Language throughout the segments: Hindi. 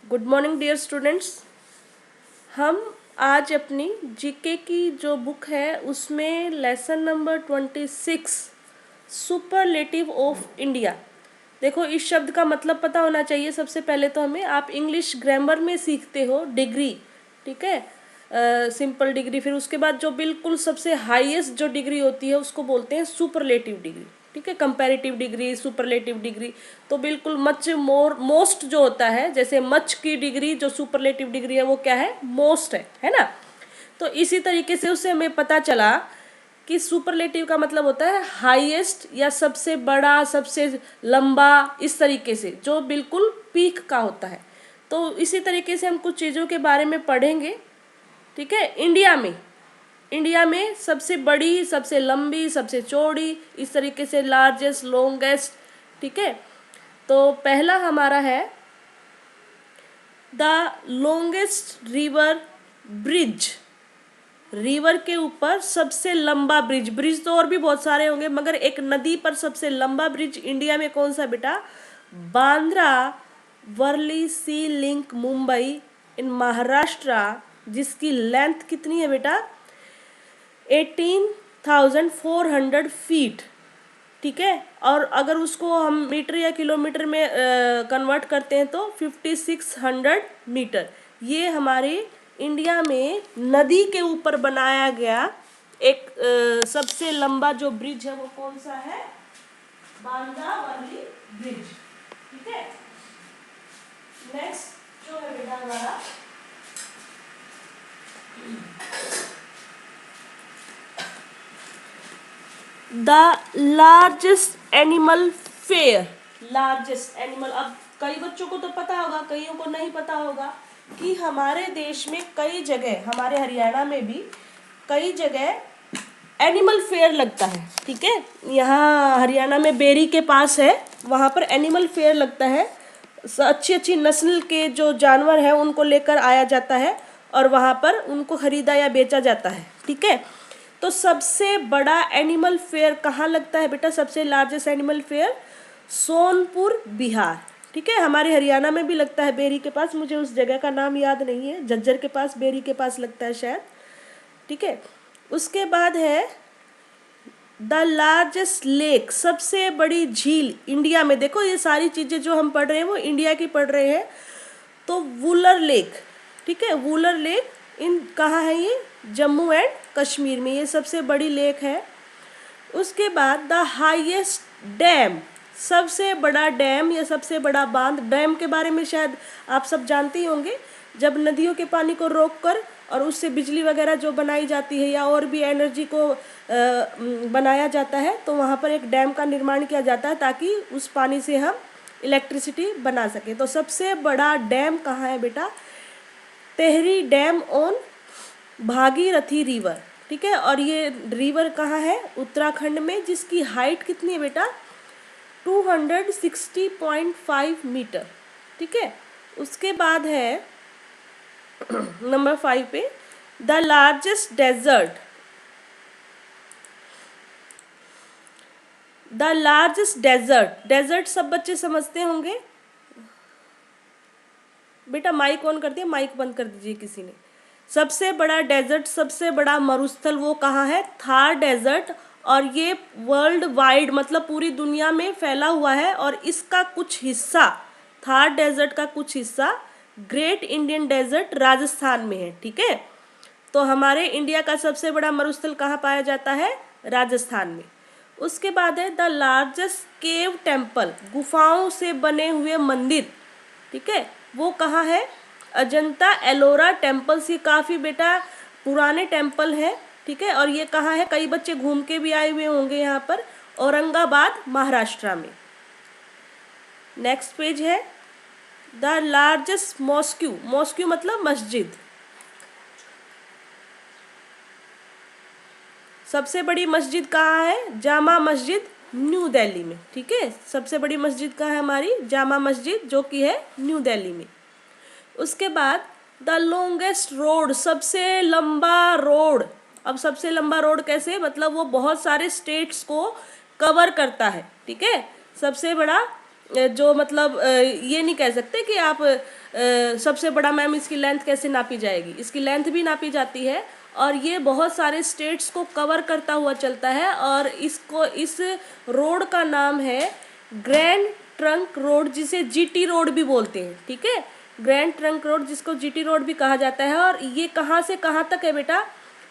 Good morning dear students. हम आज अपनी जीके की जो बुक है उसमें lesson number 26 superlative of India. देखो, इस शब्द का मतलब पता होना चाहिए सबसे पहले तो हमें। आप इंग्लिश ग्रामर में सीखते हो डिग्री, ठीक है, सिंपल डिग्री। फिर उसके बाद जो बिल्कुल सबसे हाईएस्ट जो डिग्री होती है उसको बोलते हैं सुपरलेटिव डिग्री, ठीक है। Comparative degree, superlative degree. तो बिल्कुल मच मोर मोस्ट जो होता है, जैसे मच की डिग्री जो सुपरलेटिव डिग्री है वो क्या है, मोस्ट है ना। तो इसी तरीके से उससे हमें पता चला कि सुपरलेटिव का मतलब होता है हाईएस्ट या सबसे बड़ा, सबसे लंबा, इस तरीके से जो बिल्कुल पीक का होता है। तो इसी तरीके से हम कुछ चीज़ों के बारे में पढ़ेंगे, ठीक है। इंडिया में सबसे बड़ी, सबसे लंबी, सबसे चौड़ी, इस तरीके से लार्जेस्ट, लॉन्गेस्ट, ठीक है। तो पहला हमारा है the longest river bridge. River के ऊपर सबसे लंबा ब्रिज। ब्रिज तो और भी बहुत सारे होंगे, मगर एक नदी पर सबसे लंबा ब्रिज इंडिया में कौन सा बेटा? बांद्रा वर्ली सी लिंक मुंबई इन महाराष्ट्र, जिसकी लेंथ कितनी है बेटा? 18,400 फीट, ठीक है। और अगर उसको हम मीटर या किलोमीटर में कन्वर्ट करते हैं तो 5600 मीटर। ये हमारे इंडिया में नदी के ऊपर बनाया गया एक सबसे लंबा जो ब्रिज है वो कौन सा है? बांद्रा वर्ली ब्रिज, ठीक है। नेक्स्ट जो है बेटा हमारा the largest animal fair. Largest animal, अब कई बच्चों को तो पता होगा, कईयों को नहीं पता होगा कि हमारे देश में कई जगह, हमारे हरियाणा में भी कई जगह एनिमल फेयर लगता है, ठीक है। यहाँ हरियाणा में बेरी के पास है, वहाँ पर एनिमल फेयर लगता है। अच्छी अच्छी नस्ल के जो जानवर हैं उनको लेकर आया जाता है और वहाँ पर उनको खरीदा या बेचा जाता है, ठीक है। तो सबसे बड़ा एनिमल फेयर कहाँ लगता है बेटा? सबसे largest animal fair Sonpur, Bihar, ठीक है। हमारे हरियाणा में भी लगता है बेरी के पास, मुझे उस जगह का नाम याद नहीं है, झज्जर के पास, बेरी के पास लगता है शायद, ठीक है। उसके बाद है द लार्जेस्ट लेक, सबसे बड़ी झील इंडिया में। देखो, ये सारी चीज़ें जो हम पढ़ रहे हैं वो इंडिया की पढ़ रहे हैं। तो वुलर लेक, ठीक है, वुलर लेक इन कहाँ है? ये जम्मू एंड कश्मीर में, ये सबसे बड़ी लेक है। उसके बाद द हाईएस्ट डैम, सबसे बड़ा डैम या सबसे बड़ा बांध। डैम के बारे में शायद आप सब जानते ही होंगे, जब नदियों के पानी को रोककर और उससे बिजली वगैरह जो बनाई जाती है या और भी एनर्जी को बनाया जाता है, तो वहाँ पर एक डैम का निर्माण किया जाता है ताकि उस पानी से हम इलेक्ट्रिसिटी बना सके। तो सबसे बड़ा डैम कहाँ है बेटा? Tehri dam on Bhagirathi river, ठीक है। और ये रिवर कहाँ है? उत्तराखंड में, जिसकी हाइट कितनी है बेटा? 260.5 मीटर, ठीक है। उसके बाद है नंबर 5 पे the largest desert. The largest desert, desert सब बच्चे समझते होंगे। बेटा माइक ऑन कर दिया, माइक बंद कर दीजिए किसी ने। सबसे बड़ा डेजर्ट, सबसे बड़ा मरुस्थल वो कहाँ है? थार डेजर्ट। और ये वर्ल्ड वाइड, मतलब पूरी दुनिया में फैला हुआ है। और इसका कुछ हिस्सा, थार डेजर्ट का कुछ हिस्सा ग्रेट इंडियन डेजर्ट राजस्थान में है, ठीक है। तो हमारे इंडिया का सबसे बड़ा मरुस्थल कहाँ पाया जाता है? राजस्थान में। उसके बाद है द लार्जेस्ट केव टेम्पल, गुफाओं से बने हुए मंदिर, ठीक है, वो कहाँ है? अजंता एलोरा टेम्पल्स। ये काफ़ी बेटा पुराने टेम्पल हैं, ठीक है। और ये कहाँ है? कई बच्चे घूम के भी आए हुए होंगे यहाँ पर, औरंगाबाद, महाराष्ट्र में। नेक्स्ट पेज है द लार्जेस्ट मॉस्क्यू। मॉस्क्यू मतलब मस्जिद। सबसे बड़ी मस्जिद कहाँ है? जामा मस्जिद, न्यू दिल्ली में, ठीक है। सबसे बड़ी मस्जिद कहाँ है हमारी? जामा मस्जिद, जो कि है न्यू दिल्ली में। उसके बाद द लॉन्गेस्ट रोड, सबसे लंबा रोड। अब सबसे लंबा रोड कैसे? मतलब वो बहुत सारे स्टेट्स को कवर करता है, ठीक है। सबसे बड़ा जो, मतलब ये नहीं कह सकते कि आप सबसे बड़ा मैम इसकी लेंथ कैसे नापी जाएगी, इसकी लेंथ भी नापी जाती है और ये बहुत सारे स्टेट्स को कवर करता हुआ चलता है और इस रोड का नाम है ग्रैंड ट्रंक रोड, जिसे जीटी रोड भी बोलते हैं। ठीक है, ग्रैंड ट्रंक रोड जिसको जीटी रोड भी कहा जाता है। और ये कहाँ से कहाँ तक है बेटा,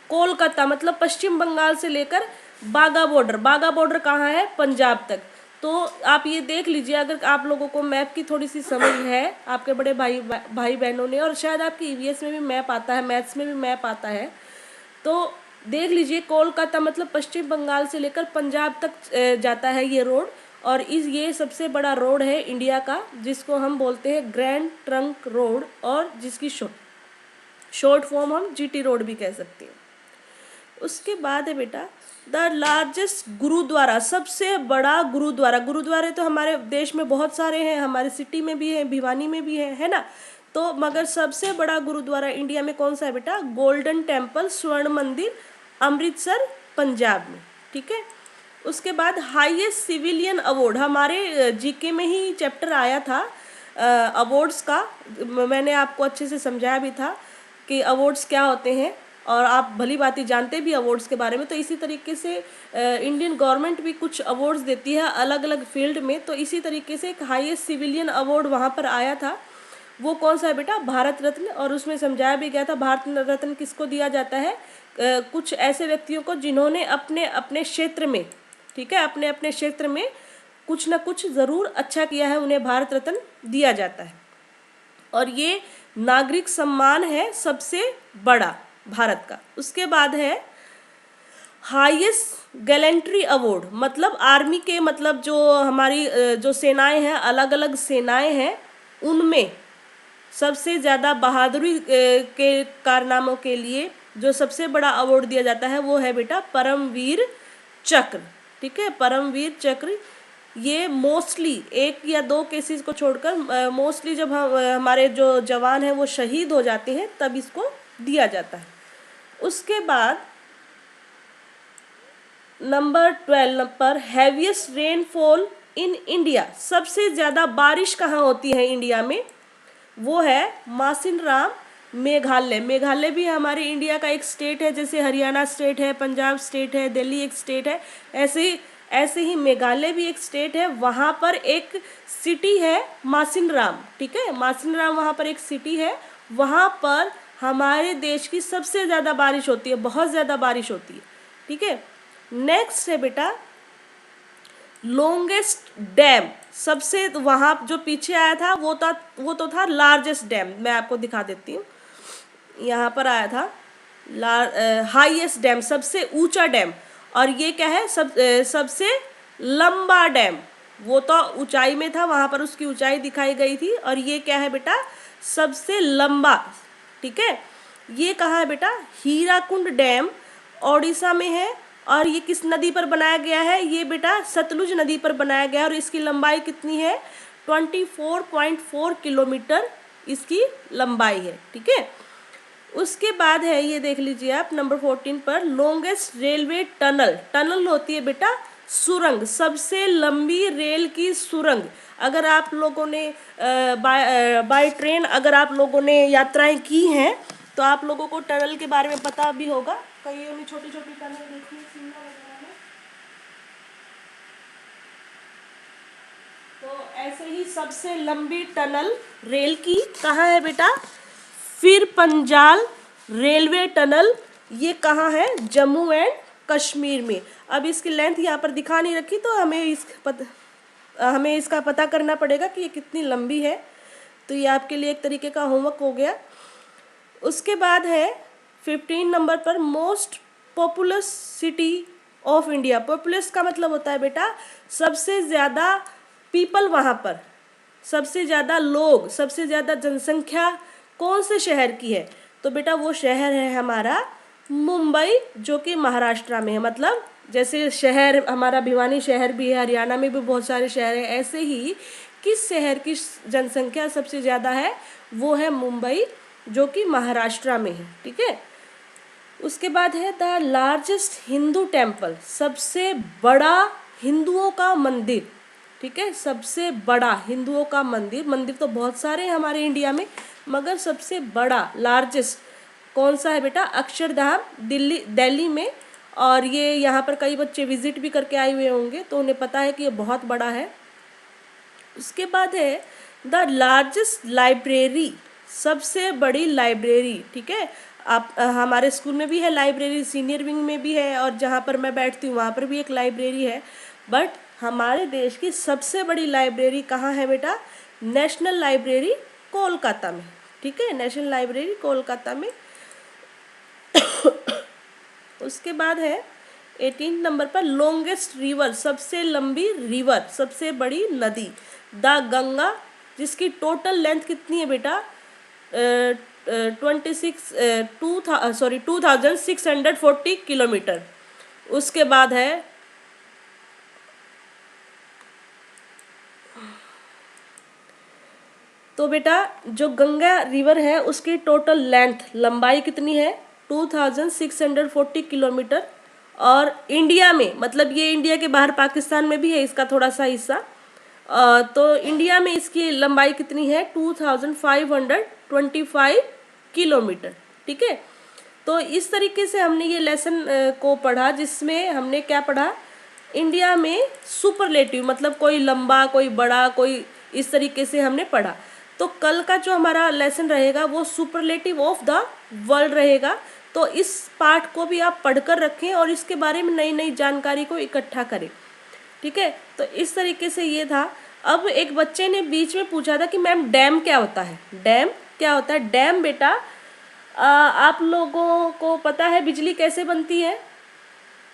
कोलकाता मतलब पश्चिम बंगाल से लेकर बागा बॉर्डर कहाँ है, पंजाब तक। तो आप ये देख लीजिए, अगर आप लोगों को मैप की थोड़ी सी समझ है, आपके बड़े भाई बहनों ने, और शायद आपकी ईवीएस में भी मैप आता है, मैथ्स में भी मैप आता है, तो देख लीजिए कोलकाता मतलब पश्चिम बंगाल से लेकर पंजाब तक जाता है ये रोड। और ये सबसे बड़ा रोड है इंडिया का, जिसको हम बोलते हैं ग्रैंड ट्रंक रोड, और जिसकी शॉर्ट फॉर्म हम जीटी रोड भी कह सकते हैं। उसके बाद है बेटा द लार्जेस्ट गुरुद्वारा, सबसे बड़ा गुरुद्वारे तो हमारे देश में बहुत सारे हैं, हमारे सिटी में भी है, भिवानी में भी है ना। तो मगर सबसे बड़ा गुरुद्वारा इंडिया में कौन सा है बेटा, गोल्डन टेम्पल स्वर्ण मंदिर, अमृतसर पंजाब में। ठीक है, उसके बाद हाईएस्ट सिविलियन अवार्ड, हमारे जीके में ही चैप्टर आया था अवार्ड्स का, मैंने आपको अच्छे से समझाया भी था कि अवार्ड्स क्या होते हैं, और आप भली भांति जानते भी अवार्ड्स के बारे में। तो इसी तरीके से इंडियन गवर्नमेंट भी कुछ अवार्ड्स देती है अलग अलग फील्ड में, तो इसी तरीके से एक हाईएस्ट सिविलियन अवार्ड वहाँ पर आया था। वो कौन सा है बेटा, भारत रत्न। और उसमें समझाया भी गया था भारत रत्न किसको दिया जाता है, कुछ ऐसे व्यक्तियों को जिन्होंने अपने अपने क्षेत्र में, ठीक है, अपने अपने क्षेत्र में कुछ ना कुछ ज़रूर अच्छा किया है, उन्हें भारत रत्न दिया जाता है। और ये नागरिक सम्मान है सबसे बड़ा भारत का। उसके बाद है हाईएस्ट गैलेंट्री अवार्ड, मतलब आर्मी के, मतलब जो हमारी जो सेनाएं हैं, अलग अलग सेनाएं हैं, उनमें सबसे ज़्यादा बहादुरी के कारनामों के लिए जो सबसे बड़ा अवार्ड दिया जाता है वो है बेटा परमवीर चक्र। ठीक है, परमवीर चक्र ये मोस्टली 1 या 2 केसेस को छोड़कर मोस्टली जब हमारे जो जवान हैं वो शहीद हो जाते हैं तब इसको दिया जाता है। उसके बाद नंबर 12 पर हैवीएस्ट रेनफॉल इन इंडिया, सबसे ज़्यादा बारिश कहाँ होती है इंडिया में, वो है मासिनराम मेघालय भी हमारे इंडिया का एक स्टेट है, जैसे हरियाणा स्टेट है, पंजाब स्टेट है, दिल्ली एक स्टेट है, ऐसे ही मेघालय भी एक स्टेट है। वहाँ पर एक सिटी है मासिनराम। ठीक है, मासिनराम वहाँ पर एक सिटी है, वहाँ पर हमारे देश की सबसे ज़्यादा बारिश होती है, बहुत ज़्यादा बारिश होती है। ठीक है, नेक्स्ट है बेटा लॉन्गेस्ट डैम, सबसे वहाँ जो पीछे आया था वो तो था लार्जेस्ट डैम, मैं आपको दिखा देती हूँ, यहाँ पर आया था हाईएस्ट डैम, सबसे ऊंचा डैम। और ये क्या है, सबसे लंबा डैम, वो तो ऊंचाई में था, वहाँ पर उसकी ऊंचाई दिखाई गई थी। और ये क्या है बेटा, सबसे लंबा। ठीक है, ये कहाँ है बेटा, हीराकुंड डैम ओडिशा में है। और ये किस नदी पर बनाया गया है, ये बेटा सतलुज नदी पर बनाया गया है। और इसकी लंबाई कितनी है, 24.4 किलोमीटर इसकी लंबाई है। ठीक है, उसके बाद है, ये देख लीजिए आप नंबर 14 पर लॉन्गेस्ट रेलवे टनल होती है बेटा सुरंग, सबसे लंबी रेल की सुरंग। अगर आप लोगों ने बाय ट्रेन अगर आप लोगों ने यात्राएं की हैं तो आप लोगों को टनल के बारे में पता भी होगा, कई छोटी छोटी टनल देखी है शिमला वगैरह में। तो ऐसे ही सबसे लंबी टनल रेल की कहाँ है बेटा, फिर पंजाल रेलवे टनल, ये कहाँ है, जम्मू एंड कश्मीर में। अब इसकी लेंथ यहाँ पर दिखा नहीं रखी, तो हमें इसका पता करना पड़ेगा कि ये कितनी लंबी है। तो ये आपके लिए एक तरीके का होमवर्क हो गया। उसके बाद है 15 नंबर पर most populous city of India. Populace का मतलब होता है बेटा सबसे ज़्यादा पीपल, वहाँ पर सबसे ज़्यादा लोग, सबसे ज़्यादा जनसंख्या कौन से शहर की है, तो बेटा वो शहर है हमारा मुंबई, जो कि महाराष्ट्र में है। मतलब जैसे शहर हमारा भिवानी शहर भी है, हरियाणा में भी बहुत सारे शहर हैं, ऐसे ही किस शहर की जनसंख्या सबसे ज़्यादा है, वो है मुंबई, जो कि महाराष्ट्र में है। ठीक है, उसके बाद है द लार्जेस्ट हिंदू टेम्पल, सबसे बड़ा हिंदुओं का मंदिर, ठीक है, सबसे बड़ा हिंदुओं का मंदिर, मंदिर तो बहुत सारे हैं हमारे इंडिया में, मगर सबसे बड़ा लार्जेस्ट कौन सा है बेटा? अक्षरधाम दिल्ली में। और ये यहाँ पर कई बच्चे विजिट भी करके आए हुए होंगे, तो उन्हें पता है कि ये बहुत बड़ा है। उसके बाद है द लार्जेस्ट लाइब्रेरी, सबसे बड़ी लाइब्रेरी। ठीक है, आप हमारे स्कूल में भी है लाइब्रेरी, सीनियर विंग में भी है, और जहाँ पर मैं बैठती हूँ वहाँ पर भी एक लाइब्रेरी है। बट हमारे देश की सबसे बड़ी लाइब्रेरी कहाँ है बेटा? नेशनल लाइब्रेरी कोलकाता में। ठीक है, नेशनल लाइब्रेरी कोलकाता में। उसके बाद है 18 नंबर पर लॉन्गेस्ट रिवर, सबसे लंबी रिवर, सबसे बड़ी नदी द गंगा, जिसकी टोटल लेंथ कितनी है बेटा? 2640 किलोमीटर। उसके बाद है तो बेटा जो गंगा रिवर है उसकी टोटल लेंथ, लंबाई कितनी है? 2640 किलोमीटर। और इंडिया में, मतलब ये इंडिया के बाहर पाकिस्तान में भी है इसका थोड़ा सा हिस्सा, तो इंडिया में इसकी लंबाई कितनी है? 2525 किलोमीटर। ठीक है, तो इस तरीके से हमने ये लेसन को पढ़ा, जिसमें हमने क्या पढ़ा? इंडिया में सुपरलेटिव, मतलब कोई लंबा, कोई बड़ा, कोई इस तरीके से हमने पढ़ा। तो कल का जो हमारा लेसन रहेगा वो सुपरलेटिव ऑफ द वर्ल्ड रहेगा। तो इस पार्ट को भी आप पढ़कर रखें और इसके बारे में नई नई जानकारी को इकट्ठा करें। ठीक है, तो इस तरीके से ये था। अब एक बच्चे ने बीच में पूछा था कि मैम डैम क्या होता है? डैम क्या होता है? डैम बेटा आप लोगों को पता है बिजली कैसे बनती है?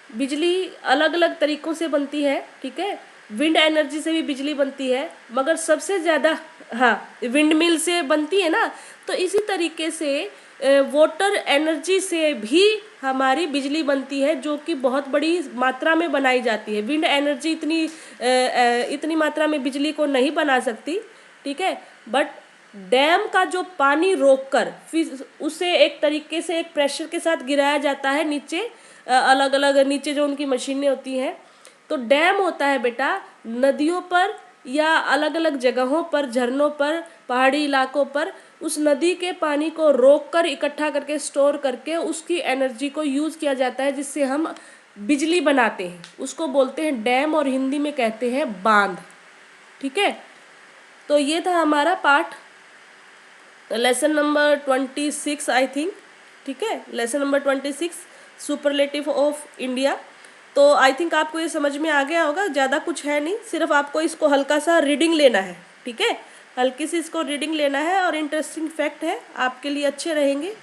बिजली अलग अलग तरीक़ों से बनती है। ठीक है, विंड एनर्जी से भी बिजली बनती है, मगर सबसे ज़्यादा विंड मिल से बनती है ना। तो इसी तरीके से वाटर एनर्जी से भी हमारी बिजली बनती है, जो कि बहुत बड़ी मात्रा में बनाई जाती है। विंड एनर्जी इतनी मात्रा में बिजली को नहीं बना सकती। ठीक है, बट डैम का जो पानी रोककर फिर उसे एक तरीके से एक प्रेशर के साथ गिराया जाता है नीचे, अलग अलग नीचे जो उनकी मशीनें होती हैं। तो डैम होता है बेटा नदियों पर या अलग अलग जगहों पर, झरनों पर, पहाड़ी इलाकों पर उस नदी के पानी को रोककर इकट्ठा करके स्टोर करके उसकी एनर्जी को यूज़ किया जाता है, जिससे हम बिजली बनाते हैं। उसको बोलते हैं डैम और हिंदी में कहते हैं बांध। ठीक है, तो ये था हमारा part lesson number 26 I think. ठीक है, lesson number 26 superlative of India. तो आई थिंक आपको ये समझ में आ गया होगा, ज़्यादा कुछ है नहीं, सिर्फ आपको इसको हल्का सा रीडिंग लेना है। ठीक है, हल्की सी इसको रीडिंग लेना है, और इंटरेस्टिंग फैक्ट है, आपके लिए अच्छे रहेंगे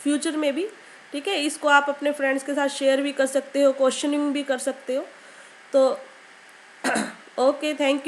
फ्यूचर में भी। ठीक है, इसको आप अपने फ्रेंड्स के साथ शेयर भी कर सकते हो, क्वेश्चनिंग भी कर सकते हो। तो ओके, थैंक यू।